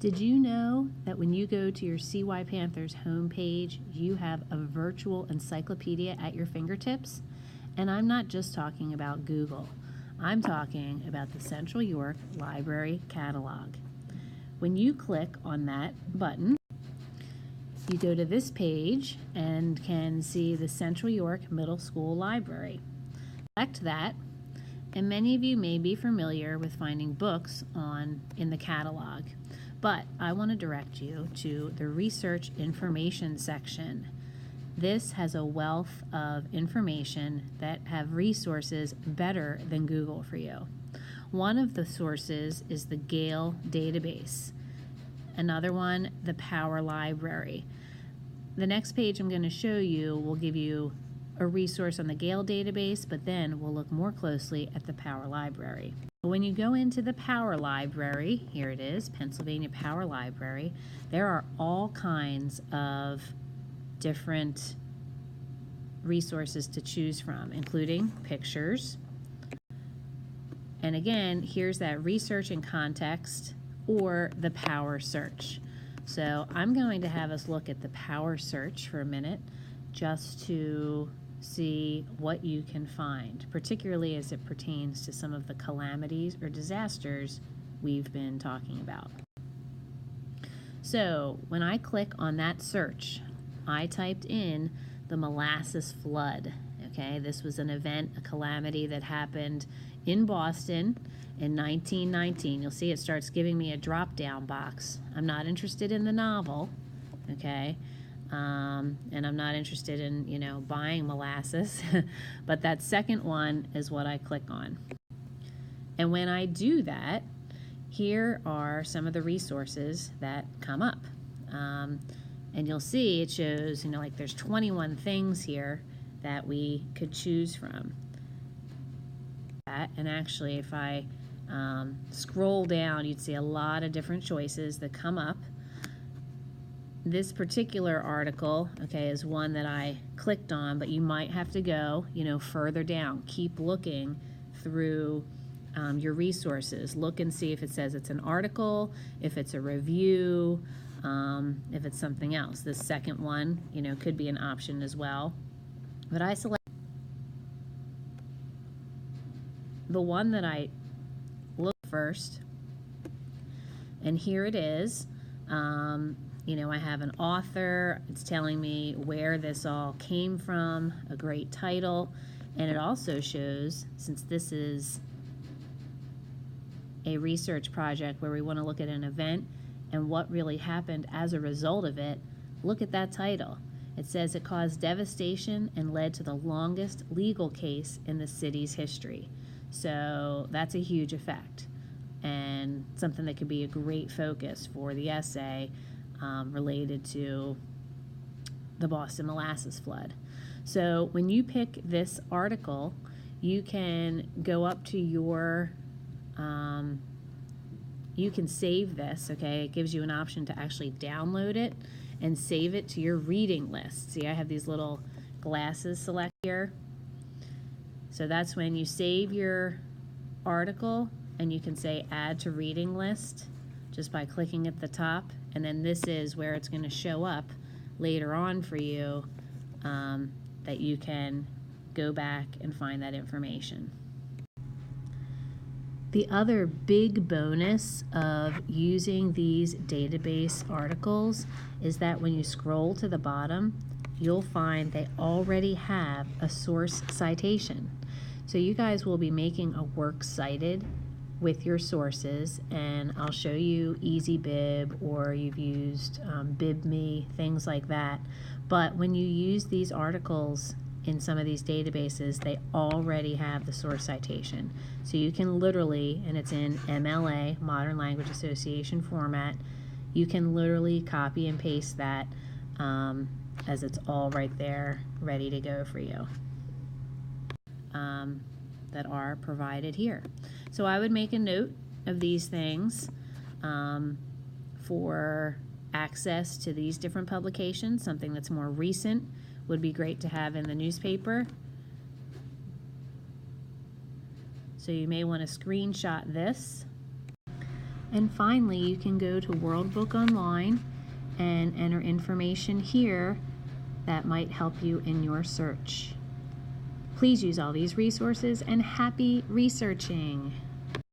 Did you know that when you go to your CY Panthers homepage, you have a virtual encyclopedia at your fingertips? And I'm not just talking about Google. I'm talking about the Central York Library Catalog. When you click on that button, you go to this page and can see the Central York Middle School Library. Select that, and many of you may be familiar with finding books in the catalog. But I want to direct you to the Research Information section. This has a wealth of information that have resources better than Google for you. One of the sources is the Gale database. Another one, the Power Library. The next page I'm going to show you will give you a resource on the Gale database, but then we'll look more closely at the Power Library. When you go into the Power Library, here it is, Pennsylvania Power Library, there are all kinds of different resources to choose from, including pictures. And again, here's that research in context or the Power Search. So I'm going to have us look at the Power Search for a minute just to see what you can find, particularly as it pertains to some of the calamities or disasters we've been talking about. So when I click on that search, I typed in the molasses flood. Okay, this was an event, a calamity that happened in Boston in 1919. You'll see it starts giving me a drop-down box. I'm not interested in the novel, okay? And I'm not interested in, buying molasses, but that second one is what I click on. And when I do that, here are some of the resources that come up. And you'll see it shows, like there's 21 things here that we could choose from. And actually, if I scroll down, you'd see a lot of different choices that come up. This particular article, okay, is one that I clicked on, but you might have to go, further down. Keep looking through your resources. Look and see if it says it's an article, if it's a review, if it's something else. This second one, could be an option as well. But I select the one that I look first, and here it is. I have an author, it's telling me where this all came from, a great title, and it also shows, since this is a research project where we want to look at an event and what really happened as a result of it, look at that title. It says it caused devastation and led to the longest legal case in the city's history. So that's a huge effect and something that could be a great focus for the essay related to the Boston molasses flood. So when you pick this article, you can go up to your, you can save this, okay? It gives you an option to actually download it and save it to your reading list. See, I have these little glasses select here. So that's when you save your article, and you can say add to reading list just by clicking at the top, and then this is where it's going to show up later on for you, that you can go back and find that information. The other big bonus of using these database articles is that when you scroll to the bottom, you'll find they already have a source citation. So you guys will be making a works cited with your sources, and I'll show you EasyBib, or you've used BibMe, things like that. But when you use these articles in some of these databases, they already have the source citation. So you can literally, and it's in MLA, Modern Language Association format, you can literally copy and paste that as it's all right there ready to go for you. That are provided here. So I would make a note of these things for access to these different publications. Something that's more recent would be great to have in the newspaper. So you may want to screenshot this And finally, you can go to World Book Online and enter information here that might help you in your search. Please use all these resources and happy researching!